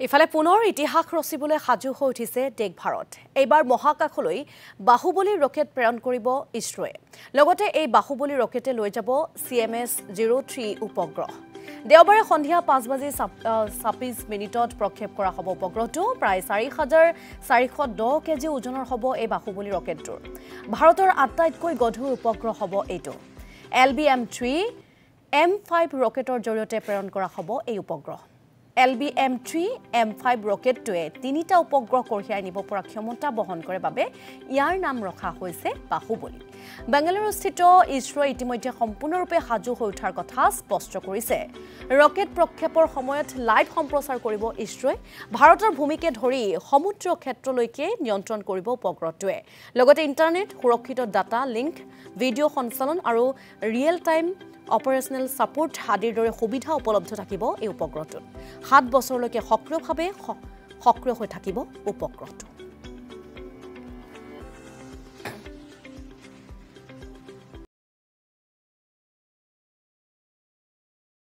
ইফালে পুনৰ ইতিহাস ৰচিবলৈ সাজু হৈ উঠিছে দেশ ভাৰত। এইবাৰ মহাকাশলৈ বাহুবলী ৰকেট প্ৰেৰণ কৰিব ইছৰোৱে। লগতে এই বাহুবলী ৰকেটে লৈ যাব CMS-03 উপগ্ৰহ। দেওবাৰে সন্ধিয়া 5:26 প্ৰক্ষেপ কৰা হ'ব উপগ্ৰহটো। প্ৰায় 4,410 কেজি ওজনৰ হ'ব এই বাহুবলী ৰকেটটোৰ। ভাৰতৰ আটাইতকৈ গধুৰ উপগ্ৰহ হ'ব এইটো। LBM-3 M5 ৰকেটৰ জৰিয়তে প্ৰেৰণ কৰা হ'ব এই উপগ্ৰহ। LBM-3 M5 ৰকেটটোৱে 3টা উপগ্ৰহ কঢ়িয়াই নিব পৰা ক্ষমতা বহন কৰে বাবে ইয়াৰ নাম ৰখা হৈছে বাহুবলী। বেংগালুৰুস্থিত ইছৰোৱে ইতিমধ্যে সম্পূৰ্ণৰূপে সাজু হৈ উঠাৰ কথা স্পষ্ট কৰিছে। ৰকেট প্ৰক্ষেপৰ সময়ত লাইভ সম্প্ৰচাৰ কৰিব ইছৰোৱে। ভাৰতৰ ভূমিকে ধৰি সমুদ্ৰ ক্ষেত্ৰলৈকে নিয়ন্ত্ৰণ কৰিব উপগ্ৰহটোৱে। লগতে ইণ্টাৰনেট, সুৰক্ষিত ডাটা লিংক, ভিডিঅ' সঞ্চালন আৰু ৰিয়েল টাইম অপাৰেশ্যনেল ছাপোৰ্ট আদিৰ দৰে সুবিধা উপলব্ধ থাকিব এই উপগ্ৰহটোত। 7 বছৰলৈকে সক্ৰিয় হৈ থাকিব উপগ্ৰহটো।